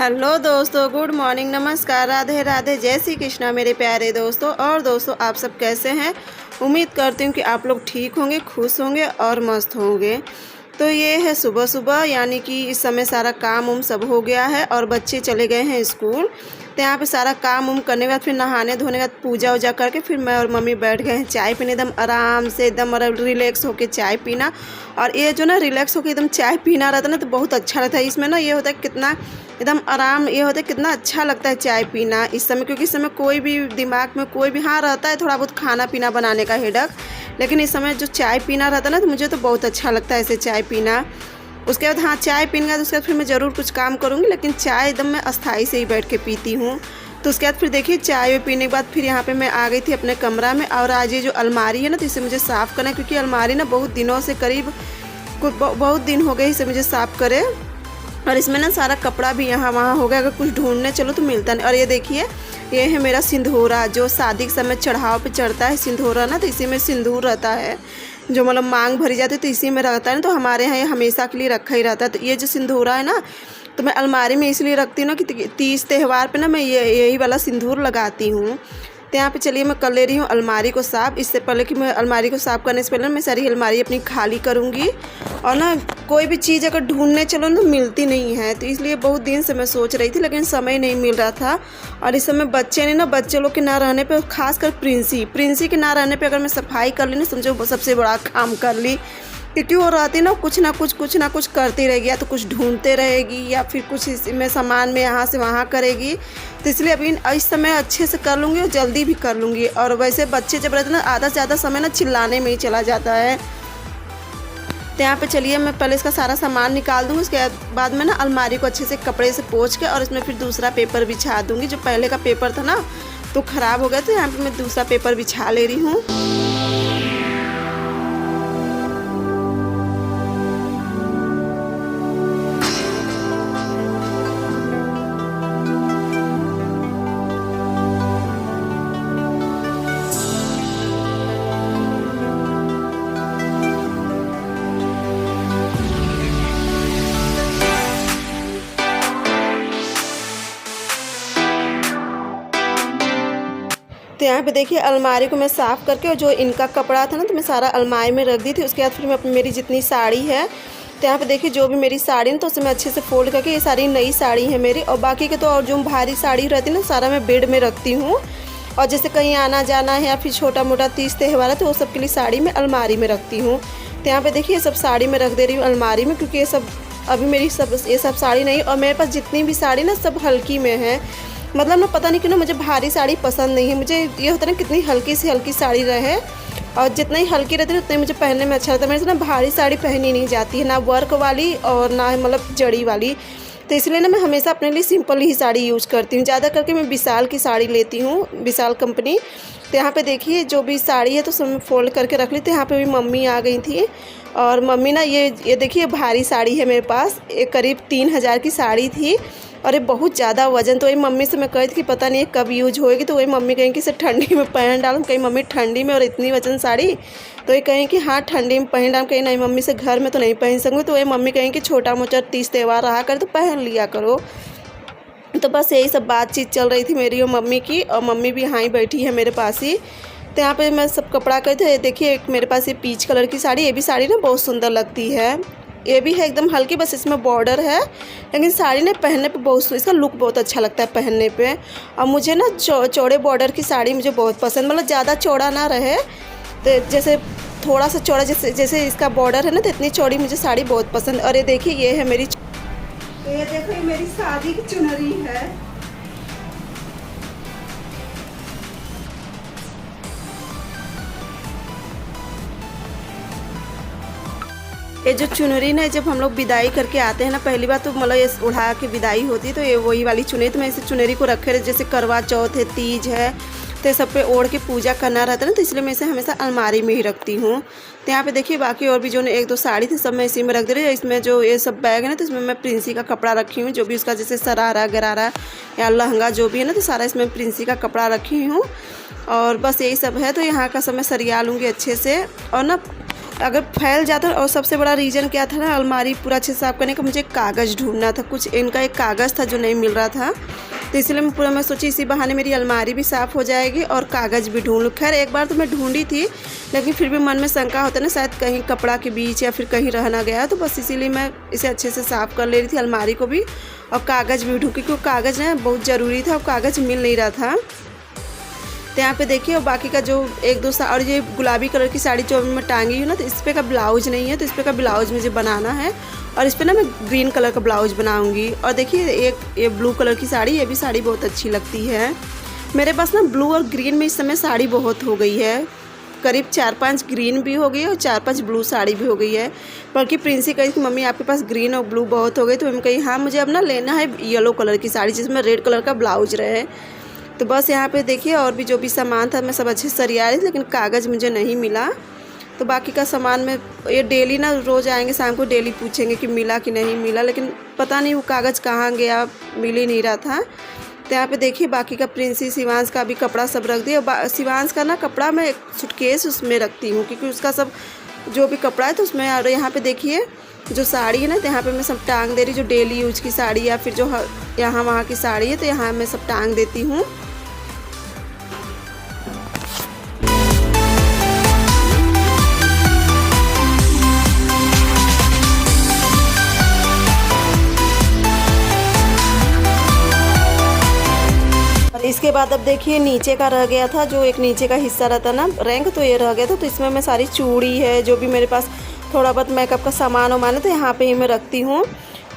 Hello दोस्तों, good morning, नमस्कार, राधे राधे, जय श्री कृष्णा मेरे प्यारे दोस्तों। और दोस्तों, आप सब कैसे हैं? उम्मीद करती हूँ कि आप लोग ठीक होंगे, खुश होंगे और मस्त होंगे। तो ये है सुबह सुबह, यानी कि इस समय सारा काम उम सब हो गया है और बच्चे चले गए हैं स्कूल। तो यहाँ पे सारा काम उम करने के बाद फिर नहाने धोने के बाद पूजा वूजा करके फिर मैं और मम्मी बैठ गए हैं चाय पीने, एकदम आराम से, एकदम रिलैक्स होके चाय पीना। और ये जो ना रिलैक्स होके एकदम चाय पीना रहता है ना, तो बहुत अच्छा लगता है। इसमें ना ये होता है कितना एकदम आराम, ये होता है कितना अच्छा लगता है चाय पीना इस समय, क्योंकि इस समय कोई भी दिमाग में कोई भी हाँ रहता है थोड़ा बहुत खाना पीना बनाने का हेडक, लेकिन इस समय जो चाय पीना रहता है ना, तो मुझे तो बहुत अच्छा लगता है ऐसे चाय पीना। उसके बाद हाँ, चाय पीने के बाद उसके बाद फिर मैं ज़रूर कुछ काम करूँगी, लेकिन चाय एकदम मैं अस्थाई से ही बैठ के पीती हूँ। तो उसके बाद फिर देखिए चाय पीने के बाद फिर यहाँ पे मैं आ गई थी अपने कमरा में। और आज ये जो अलमारी है ना, तो इसे मुझे साफ़ करना है, क्योंकि अलमारी ना बहुत दिनों से करीब बहुत दिन हो गए इसे मुझे साफ़ करे। और इसमें ना सारा कपड़ा भी यहाँ वहाँ हो गया, अगर कुछ ढूंढने चलो तो मिलता नहीं। और ये देखिए, ये है मेरा सिंदूरा, जो शादी के समय चढ़ाव पे चढ़ता है सिंदूरा ना, तो इसी में सिंदूर रहता है, जो मतलब मांग भरी जाती है तो इसी में रहता है ना। तो हमारे यहाँ ये हमेशा के लिए रखा ही रहता है। तो ये जो सिंदूरा है ना, तो मैं अलमारी में इसलिए रखती हूँ ना कि तीज त्यौहार पे ना मैं यही वाला सिंदूर लगाती हूँ। तो यहाँ पे चलिए मैं कर ले रही हूँ अलमारी को साफ़। इससे पहले कि मैं अलमारी को साफ़ करने से पहले मैं सारी अलमारी अपनी खाली करूँगी। और ना कोई भी चीज़ अगर ढूंढने चलो तो मिलती नहीं है, तो इसलिए बहुत दिन से मैं सोच रही थी, लेकिन समय नहीं मिल रहा था। और इस समय बच्चे लोग के ना रहने पे, खासकर प्रिंसी के ना रहने पे अगर मैं सफाई कर ली ना, समझो सबसे बड़ा काम कर ली। क्योंकि वो रहती ना कुछ ना कुछ करती रहेगी, या तो कुछ ढूंढते रहेगी या फिर कुछ इसमें सामान में यहाँ से वहाँ करेगी। तो इसलिए अभी इस समय अच्छे से कर लूँगी और जल्दी भी कर लूँगी। और वैसे बच्चे जब रहते हैं ना, आधा से ज़्यादा समय ना चिल्लाने में ही चला जाता है। तो यहाँ पे चलिए मैं पहले इसका सारा सामान निकाल दूँगी। उसके बाद में ना अलमारी को अच्छे से कपड़े से पोंछ के और इसमें फिर दूसरा पेपर बिछा दूँगी। जो पहले का पेपर था ना तो ख़राब हो गया, तो यहाँ पर मैं दूसरा पेपर बिछा ले रही हूँ। तो यहाँ पे देखिए अलमारी को मैं साफ़ करके, और जो इनका कपड़ा था ना तो मैं सारा अलमारी में रख दी थी। उसके बाद फिर मैं अपनी मेरी जितनी साड़ी है, तो यहाँ पे देखिए जो भी मेरी साड़ी, तो उसे मैं अच्छे से फोल्ड करके, ये सारी नई साड़ी है मेरी। और बाकी के तो और जो भारी साड़ी रहती है ना, सारा मैं बेड में रखती हूँ। और जैसे कहीं आना जाना है या फिर छोटा मोटा तीज त्यौहार है, तो वो सब के लिए साड़ी मैं अलमारी में रखती हूँ। तो यहाँ पे देखिए ये सब साड़ी मैं रख दे रही हूँ अलमारी में, क्योंकि ये सब अभी मेरी ये सब साड़ी नहीं। और मेरे पास जितनी भी साड़ी ना सब हल्की में है, मतलब ना पता नहीं क्यों ना मुझे भारी साड़ी पसंद नहीं है। मुझे ये होता है ना कितनी हल्की सी हल्की साड़ी रहे, और जितना ही हल्की रहती है उतनी मुझे पहनने में अच्छा लगता है। मेरे से ना भारी साड़ी पहनी नहीं जाती है, ना वर्क वाली और ना मतलब जड़ी वाली। तो इसलिए ना मैं हमेशा अपने लिए सिंपल ही साड़ी यूज़ करती हूँ। ज़्यादा करके मैं विशाल की साड़ी लेती हूँ, विशाल कंपनी। तो यहाँ पे देखिए जो भी साड़ी है तो सब मैं फोल्ड करके रख ली। तो यहाँ पे भी मम्मी आ गई थी, और मम्मी ना ये देखिए भारी साड़ी है मेरे पास, एक करीब 3000 की साड़ी थी, और ये बहुत ज़्यादा वजन। तो वही मम्मी से मैं कही थी कि पता नहीं कब यूज होएगी, तो वही मम्मी कहें कि इसे ठंडी में पहन डालूँ। कहीं मम्मी ठंडी में और इतनी वजन साड़ी, तो ये कहें कि हाँ ठंडी में पहन डालूँ। कहीं नहीं मम्मी से घर में तो नहीं पहन सकूँगी। तो वही मम्मी कहें कि छोटा मोटा तीज त्यौहार रहा कर तो पहन लिया करो। तो बस यही सब बातचीत चल रही थी मेरी और मम्मी की, और मम्मी भी यहाँ ही बैठी है मेरे पास ही। तो यहाँ पे मैं सब कपड़ा कर थे। देखिए एक मेरे पास ये पीच कलर की साड़ी, ये भी साड़ी ना बहुत सुंदर लगती है। ये भी है एकदम हल्की, बस इसमें बॉर्डर है, लेकिन साड़ी ने पहनने पे बहुत, इसका लुक बहुत अच्छा लगता है पहनने पे। और मुझे ना चौड़े बॉर्डर की साड़ी मुझे बहुत पसंद, मतलब ज़्यादा चौड़ा ना रहे, तो जैसे थोड़ा सा चौड़ा, जैसे इसका बॉर्डर है ना, तो इतनी चौड़ी मुझे साड़ी बहुत पसंद। और ये देखिए ये है मेरी, तो ये देखो ये मेरी शादी की चुनरी है। ये जो चुनरी ना, जब हम लोग विदाई करके आते हैं ना पहली बार, तो मतलब ये उड़ा के विदाई होती है, तो ये वही वाली चुनरी। तो मैं इसे चुनरी को रखे रहे, जैसे करवा चौथ है, तीज है, तो ये सब पे ओढ़ के पूजा करना रहता है ना, तो इसलिए मैं इसे हमेशा अलमारी में ही रखती हूँ। तो यहाँ पे देखिए बाकी और भी जो एक दो साड़ी थी सब मैं इसी में रख दे रही हूँ। इसमें जो ये सब बैग है ना, तो इसमें मैं प्रिंसी का कपड़ा रखी हूँ, जो भी उसका जैसे सरारा गरारा या लहंगा जो भी है ना, तो सारा इसमें प्रिंसी का कपड़ा रखी हूँ। और बस यही सब है। तो यहाँ का सब मैं सरिया लूँगी अच्छे से। और ना अगर फैल जाता। और सबसे बड़ा रीज़न क्या था ना अलमारी पूरा अच्छे से साफ़ करने का, मुझे कागज़ ढूंढना था। कुछ इनका एक कागज़ था जो नहीं मिल रहा था, तो इसलिए मैं सोची इसी बहाने मेरी अलमारी भी साफ़ हो जाएगी और कागज़ भी ढूंढ लूँ। खैर एक बार तो मैं ढूंढी थी, लेकिन फिर भी मन में शंका होता है ना, शायद कहीं कपड़ा के बीच या फिर कहीं रह ना गया, तो बस इसीलिए मैं इसे अच्छे से साफ़ कर ले रही थी, अलमारी को भी और कागज़ भी ढूंढी, क्योंकि कागज़ ना बहुत ज़रूरी था और कागज़ मिल नहीं रहा था। तो यहाँ पे देखिए, और बाकी का जो एक दो और ये गुलाबी कलर की साड़ी जो मैं टांगी हूँ ना, तो इस पर का ब्लाउज नहीं है, तो इस पर का ब्लाउज मुझे बनाना है और इस पर ना मैं ग्रीन कलर का ब्लाउज बनाऊँगी। और देखिए एक ये ब्लू कलर की साड़ी, ये भी साड़ी बहुत अच्छी लगती है। मेरे पास ना ब्लू और ग्रीन में इस समय साड़ी बहुत हो गई है, करीब 4-5 ग्रीन भी हो गई है और 4-5 ब्लू साड़ी भी हो गई है। बल्कि प्रिंसी कही कि मम्मी आपके पास ग्रीन और ब्लू बहुत हो गई, तो मैं कही हाँ मुझे अब ना लेना है येलो कलर की साड़ी जिसमें रेड कलर का ब्लाउज रहे। तो बस यहाँ पे देखिए और भी जो भी सामान था मैं सब अच्छे से सरिया रही थी, लेकिन कागज़ मुझे नहीं मिला। तो बाकी का सामान में ये डेली ना रोज़ आएंगे शाम को, डेली पूछेंगे कि मिला कि नहीं मिला, लेकिन पता नहीं वो कागज़ कहाँ गया, मिल ही नहीं रहा था। तो यहाँ पे देखिए बाकी का प्रिंसी शिवांश का भी कपड़ा सब रख दिया। शिवांश का ना कपड़ा मैं एक सूटकेस उसमें रखती हूँ, क्योंकि उसका सब जो भी कपड़ा है तो उसमें। और यहाँ पे देखिए जो साड़ी है ना, तो यहाँ पे मैं सब टांग दे रही, जो डेली यूज की साड़ी या फिर जो यहाँ वहाँ की साड़ी है, तो यहाँ मैं सब टांग देती हूँ। इसके बाद अब देखिए नीचे का रह गया था, जो एक नीचे का हिस्सा रहता ना रैंक, तो ये रह गया था। तो इसमें मैं सारी चूड़ी है, जो भी मेरे पास थोड़ा बहुत मेकअप का सामान वामान है, तो यहाँ पे ही मैं रखती हूँ।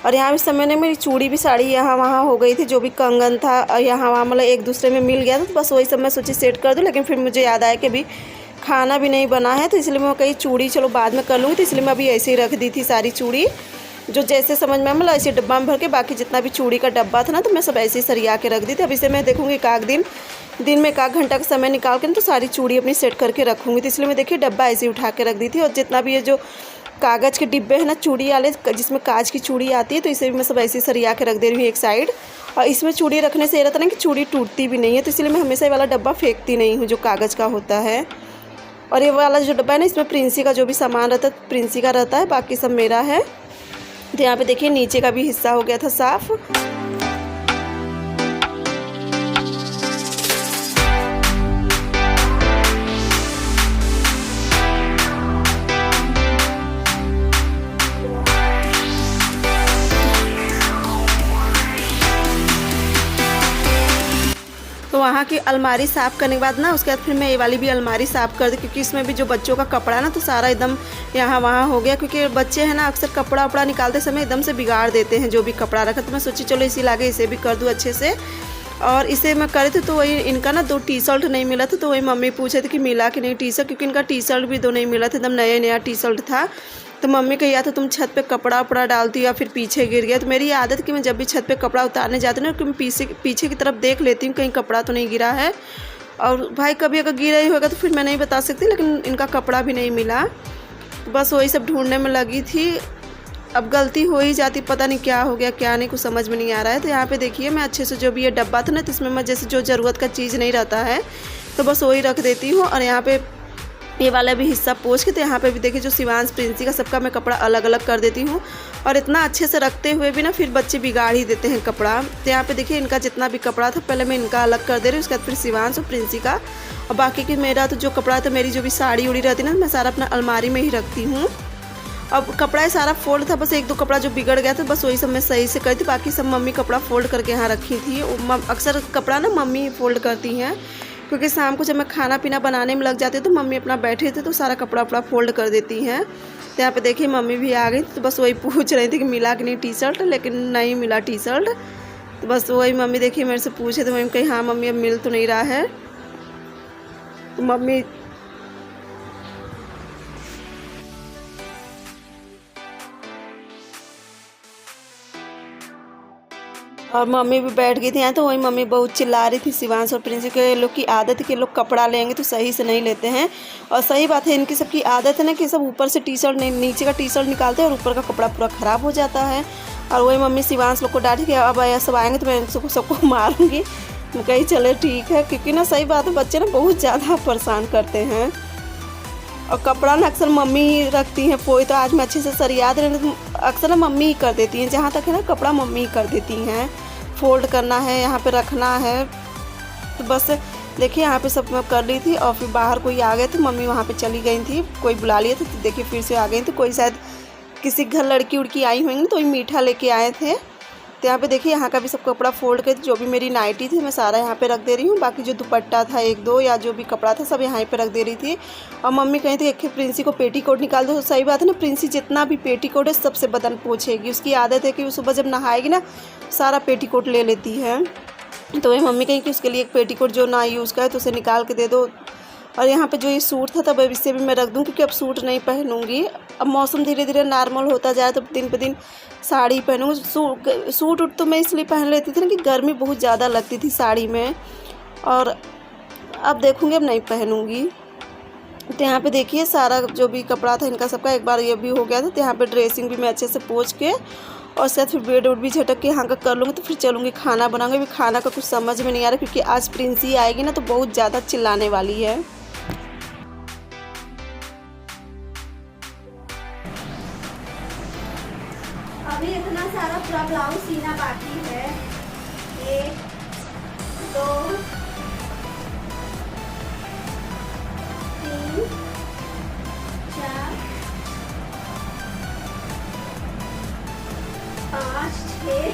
और यहाँ इस समय ने मेरी चूड़ी भी साड़ी यहाँ वहाँ हो गई थी, जो भी कंगन था यहाँ वहाँ मतलब एक दूसरे में मिल गया था, तो बस वही सब मैं सोची सेट कर दूँ। लेकिन फिर मुझे याद आया कि अभी खाना भी नहीं बना है, तो इसलिए मैं कहीं चूड़ी चलो बाद में कर लूँगी, तो इसलिए मैं अभी ऐसे ही रख दी थी सारी चूड़ी, जो जैसे समझ में मतलब ऐसे डब्बा में भर के। बाकी जितना भी चूड़ी का डब्बा था ना, तो मैं सब ऐसे ही सरिया के रख दी थी। अब इसे मैं देखूँगी दिन में 1 घंटा का समय निकाल के तो सारी चूड़ी अपनी सेट करके रखूँगी। तो इसलिए मैं देखिए डब्बा ऐसे ही उठा के रख दी थी। और जितना भी ये जो कागज़ के डिब्बे हैं ना चूड़ी वाले, जिसमें कांच की चूड़ी आती है, तो इसे भी मैं सब ऐसे ही सरिया के रख दे रही हूँ एक साइड। और इसमें चूड़ी रखने से ये रहता है ना कि चूड़ी टूटती भी नहीं है, तो इसलिए मैं हमेशा ये वाला डब्बा फेंकती नहीं हूँ जो कागज़ का होता है। और ये वाला जो डब्बा है ना, इसमें प्रिंसी का जो भी सामान रहता है प्रिंसी का रहता है, बाकी सब मेरा है। तो यहाँ पे देखिए नीचे का भी हिस्सा हो गया था साफ। तो वहाँ की अलमारी साफ़ करने के बाद ना उसके बाद फिर मैं ये वाली भी अलमारी साफ़ कर दी, क्योंकि इसमें भी जो बच्चों का कपड़ा ना तो सारा एकदम यहाँ वहाँ हो गया। क्योंकि बच्चे हैं ना अक्सर कपड़ा वपड़ा निकालते समय एकदम से बिगाड़ देते हैं जो भी कपड़ा रखा। तो मैं सोची चलो इसी लागे इसे भी कर दूँ अच्छे से। और इसे मैं करे थे तो वही इनका ना 2 टी-शर्ट नहीं मिला था, तो वही मम्मी पूछे थे कि मिला कि नहीं टी-शर्ट, क्योंकि इनका टी-शर्ट भी 2 नहीं मिला था, एकदम नया टी-शर्ट था। तो मम्मी कही या तो तुम छत पे कपड़ा वपड़ा डालती हो या फिर पीछे गिर गया। तो मेरी आदत कि मैं जब भी छत पे कपड़ा उतारने जाती हूँ ना, कि मैं पीछे की तरफ देख लेती हूँ कहीं कपड़ा तो नहीं गिरा है। और भाई कभी अगर गिरा ही होगा तो फिर मैं नहीं बता सकती, लेकिन इनका कपड़ा भी नहीं मिला। बस वही सब ढूंढने में लगी थी। अब गलती हो ही जाती, पता नहीं क्या हो गया क्या नहीं, कुछ समझ में नहीं आ रहा है। तो यहाँ पे देखिए मैं अच्छे से जो भी ये डब्बा था ना, तो इसमें मैं जैसे जो ज़रूरत का चीज़ नहीं रहता है तो बस वही रख देती हूँ। और यहाँ पे ये वाला भी हिस्सा पोंछ के, तो यहाँ पे भी देखिए जो शिवांश प्रिंसी का सबका मैं कपड़ा अलग अलग कर देती हूँ। और इतना अच्छे से रखते हुए भी ना फिर बच्चे बिगाड़ ही देते हैं कपड़ा। तो यहाँ पे देखिए इनका जितना भी कपड़ा था पहले मैं इनका अलग कर दे रही हूँ, उसके बाद फिर शिवांश और प्रिंसी का। और बाकी की मेरा तो जो कपड़ा था, मेरी जो भी साड़ी उड़ी रहती है ना, मैं सारा अपना अलमारी में ही रखती हूँ। अब कपड़ा सारा फोल्ड था, बस 1-2 कपड़ा जो बिगड़ गया था, बस वही सब मैं सही से करती। बाकी सब मम्मी कपड़ा फोल्ड करके यहाँ रखी थी। अक्सर कपड़ा ना मम्मी ही फोल्ड करती हैं, क्योंकि शाम को जब मैं खाना पीना बनाने में लग जाती तो मम्मी अपना बैठे थे तो सारा कपड़ा वपड़ा फोल्ड कर देती हैं। तो यहाँ पे देखिए मम्मी भी आ गई, तो बस वही पूछ रही थी कि मिला कि नहीं टी-शर्ट, लेकिन नहीं मिला टी-शर्ट। तो बस वही मम्मी देखिए मेरे से पूछे, तो मम्मी कही हाँ मम्मी अब मिल तो नहीं रहा है। तो मम्मी और मम्मी भी बैठ गई थी यहाँ। तो वही मम्मी बहुत चिल्ला रही थी शिवांश और प्रिंसी के लोग की आदत है कि लोग कपड़ा लेंगे तो सही से नहीं लेते हैं। और सही बात है, इनकी सबकी आदत है ना कि सब ऊपर से टी-शर्ट नहीं, नीचे का टी-शर्ट निकालते हैं और ऊपर का कपड़ा पूरा ख़राब हो जाता है। और वही मम्मी शिवांश लोग को डांटी कि अब सब आएंगे तो मैं सबको मारूंगी। मैं कही चले ठीक है, क्योंकि ना सही बात है बच्चे ना बहुत ज़्यादा परेशान करते हैं। और कपड़ा ना अक्सर मम्मी ही रखती हैं पोई, तो आज मैं अच्छे से सरिया दे रही हूँ। अक्सर ना मम्मी ही कर देती हैं, जहाँ तक है ना कपड़ा मम्मी ही कर देती हैं। फोल्ड करना है, यहाँ पे रखना है, तो बस देखिए यहाँ पे सब मैं कर ली थी। और फिर बाहर कोई आ गए थे, मम्मी वहाँ पे चली गई थी, कोई बुला लिया था, तो देखिए फिर से आ गई थी। कोई शायद किसी घर लड़की उड़की आई होंगी, तो मीठा लेके आए थे। तो यहाँ पे देखिए यहाँ का भी सब कपड़ा फोल्ड कर, जो भी मेरी नाइटी थी मैं सारा यहाँ पे रख दे रही हूँ। बाकी जो दुपट्टा था एक दो या जो भी कपड़ा था सब यहाँ पे रख दे रही थी। और मम्मी कही थी एक प्रिंसी को पेटीकोट निकाल दो। सही बात है ना, प्रिंसी जितना भी पेटीकोट है सबसे बदन पोछेगी। उसकी आदत है कि वो सुबह जब नहाएगी ना सारा पेटीकोट ले लेती है। तो वही मम्मी कही कि उसके लिए एक पेटीकोट जो ना यूज़ करे तो उसे निकाल के दे दो। और यहाँ पे जो ये सूट था तब इससे भी मैं रख दूँ, क्योंकि अब सूट नहीं पहनूंगी। अब मौसम धीरे धीरे नॉर्मल होता जाए तो दिन पे दिन साड़ी पहनूँगी। सूट उट तो मैं इसलिए पहन लेती थी ना कि गर्मी बहुत ज़्यादा लगती थी साड़ी में, और अब देखूँगी अब नहीं पहनूँगी। तो यहाँ पे देखिए सारा जो भी कपड़ा था इनका सबका एक बार ये भी हो गया था। तो यहाँ पे ड्रेसिंग भी मैं अच्छे से पोंछ के और शायद फिर बेड उड भी झटक के यहाँ का कर लूँगी। तो फिर चलूँगी खाना बनाऊँगी। अभी खाना का कुछ समझ में नहीं आ रहा, क्योंकि आज प्रिंसी आएगी ना तो बहुत ज़्यादा चिल्लाने वाली है। अभी इतना सारा पूरा ब्लाउज सीना बाकी है। 1 2 3 4 5 6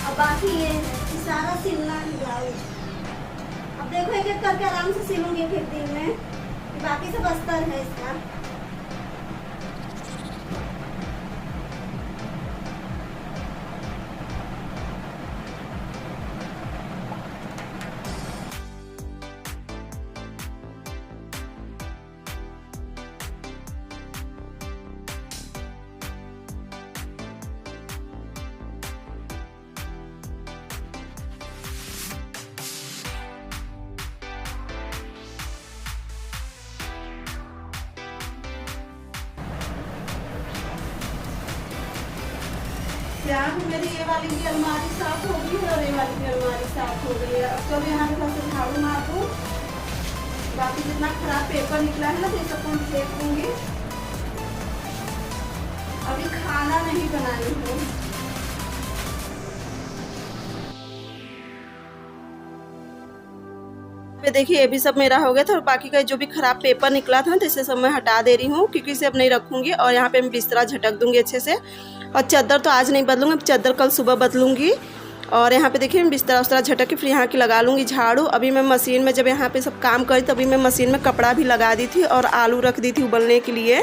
अब बाकी ये सारा सिलना है ब्लाउज। अब देखो एक एक करके आराम से सिलूंगी फिर दिन में। बाकी सब अस्तर है इसका। यहाँ पे मेरी ये वाली भी अलमारी साफ हो गई और ये वाली भी अलमारी साफ हो गई है। अब चलो यहाँ पे थोड़ा सा झाड़ू मार दूँ। बाकी जितना खराब पेपर निकला है ना तो ये सबको हम फेंक दूँगी। अभी खाना नहीं बनानी है। देखिए ये भी सब मेरा हो गया था, और बाकी का जो भी खराब पेपर निकला था तो इसे सब मैं हटा दे रही हूँ, क्योंकि इसे अब नहीं रखूँगी। और यहाँ पे मैं बिस्तरा झटक दूँगी अच्छे से। और चादर तो आज नहीं बदलूँगी, चादर कल सुबह बदलूँगी। और यहाँ पे देखिए मैं बिस्तरा उस्तरा झटक के फिर यहाँ की लगा लूँगी झाड़ू। अभी मैं मशीन में जब यहाँ पे सब काम करी तभी मैं मशीन में कपड़ा भी लगा दी थी और आलू रख दी थी उबलने के लिए।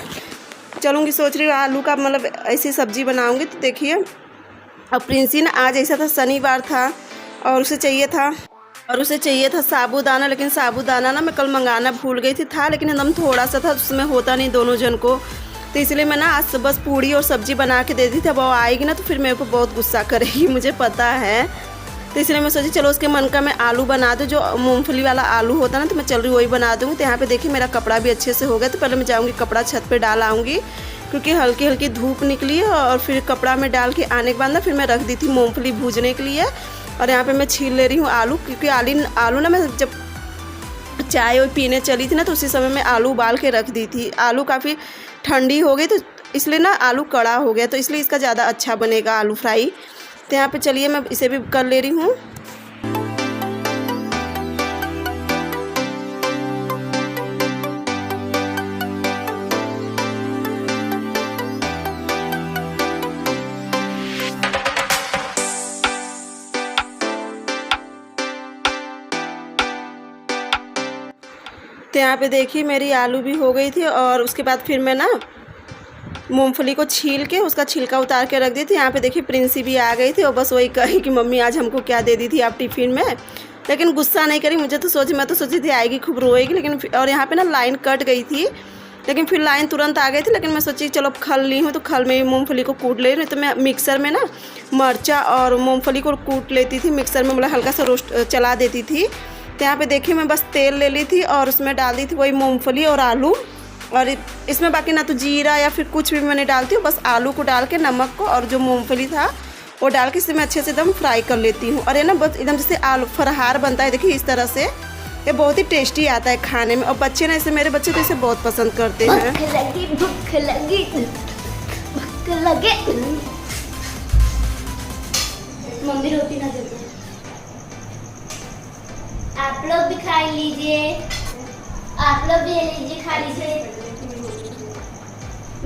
चलूँगी, सोच रही हूँ आलू का मतलब ऐसी सब्जी बनाऊँगी। तो देखिए अब प्रिंसी ना आज ऐसा था, शनिवार था और उसे चाहिए था साबूदाना। लेकिन साबूदाना ना मैं कल मंगाना भूल गई थी, था लेकिन एकदम थोड़ा सा था, उसमें होता नहीं दोनों जन को। तो इसलिए मैं ना आज बस पूड़ी और सब्जी बना के दे दी थी। अब वो आएगी ना तो फिर मेरे को बहुत गुस्सा करेगी, मुझे पता है। तो इसलिए मैं सोची चलो उसके मन का मैं आलू बना दूँ, जो मूंगफली वाला आलू होता ना, तो मैं चल रही वही बना दूँगी। तो यहाँ पे देखिए मेरा कपड़ा भी अच्छे से हो गया। तो पहले मैं जाऊँगी कपड़ा छत पर डाल आऊँगी, क्योंकि हल्की हल्की धूप निकली है। और फिर कपड़ा में डाल के आने के बाद ना फिर मैं रख दी थी मूँगफली भूजने के लिए। और यहाँ पे मैं छील ले रही हूँ आलू, क्योंकि आलू ना मैं जब चाय पीने चली थी ना तो उसी समय में आलू उबाल के रख दी थी। आलू काफ़ी ठंडी हो गई तो इसलिए ना आलू कड़ा हो गया, तो इसलिए इसका ज़्यादा अच्छा बनेगा आलू फ्राई। तो यहाँ पे चलिए मैं इसे भी कर ले रही हूँ। तो यहाँ पे देखिए मेरी आलू भी हो गई थी। और उसके बाद फिर मैं ना मूंगफली को छील के उसका छिलका उतार के रख दी थी। यहाँ पे देखिए प्रिंसी भी आ गई थी और बस वही कही कि मम्मी आज हमको क्या दे दी थी आप टिफ़िन में। लेकिन गुस्सा नहीं करी, मैं तो सोची थी आएगी खूब रोएगी। लेकिन और यहाँ पे ना लाइन कट गई थी, लेकिन फिर लाइन तुरंत आ गई थी। लेकिन मैं सोची चलो खल ली हूँ तो खल में मूँगफली को कूट ले रही। तो मैं मिक्सर में ना मिर्चा और मूँगफली को कूट लेती थी मिक्सर में, मतलब हल्का सा रोस्ट चला देती थी। तो यहाँ पे देखिए मैं बस तेल ले ली थी और उसमें डाल दी थी वही मूंगफली और आलू। और इसमें बाकी ना तो जीरा या फिर कुछ भी मैंने डालती हूँ, बस आलू को डाल के नमक को और जो मूंगफली था वो डाल के इसे मैं अच्छे से एकदम फ्राई कर लेती हूँ। और ये ना बस एकदम जैसे आलू फरहार बनता है, देखिए इस तरह से ये बहुत ही टेस्टी आता है खाने में, और बच्चे ना इसे, मेरे बच्चे तो इसे बहुत पसंद करते हैं। भूख लगी भूख लगी भूख लगे। मम्मी रोटी ना दे दो। आप लोग भी खा लीजिए, आप लोग भी ले लीजिए, खा लीजिए।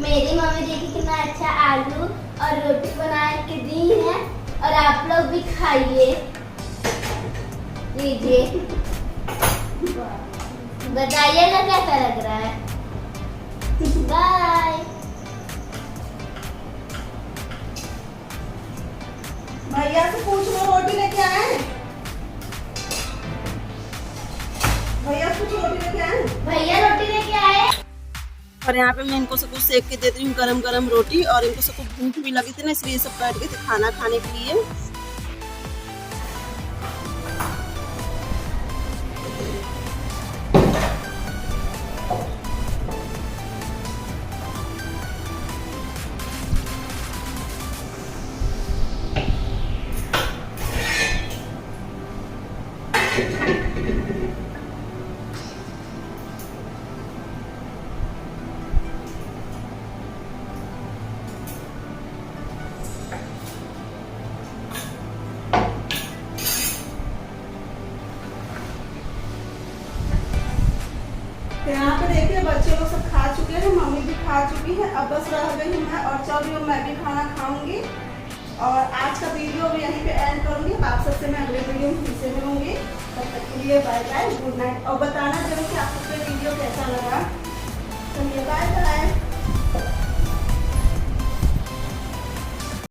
मेरी मम्मी देखिए कितना अच्छा आलू और रोटी बना के दी है, और आप लोग भी खाइए, लीजिए, बताइएगा कैसा लग रहा है। बाय। भैया से पूछ लो रोटी लेके आए, भैया से पूछ रोटी लेके आए। भैया रोटी लेके आए। और यहाँ पे मैं इनको सबको सेक के देती हूँ गरम गरम रोटी, और इनको सबको भूख भी लगी थी ना, इसलिए सब बैठ गए थे खाना खाने के लिए। तो यहाँ पे देखिए बच्चे लोग सब खा चुके हैं, मम्मी भी खा चुकी है, अब बस रह गई हूँ मैं, और चल रही हूँ मैं भी खाना खाऊंगी। और आज का वीडियो भी यहीं पे एंड करूंगी। आप सबसे मैं अगले वीडियो में फिर से मिलूंगी, तब तक के लिए बाय बाय, गुड नाइट। और बताना जरूर कि आप सबको वीडियो कैसा लगा। चलिए बाय बाय।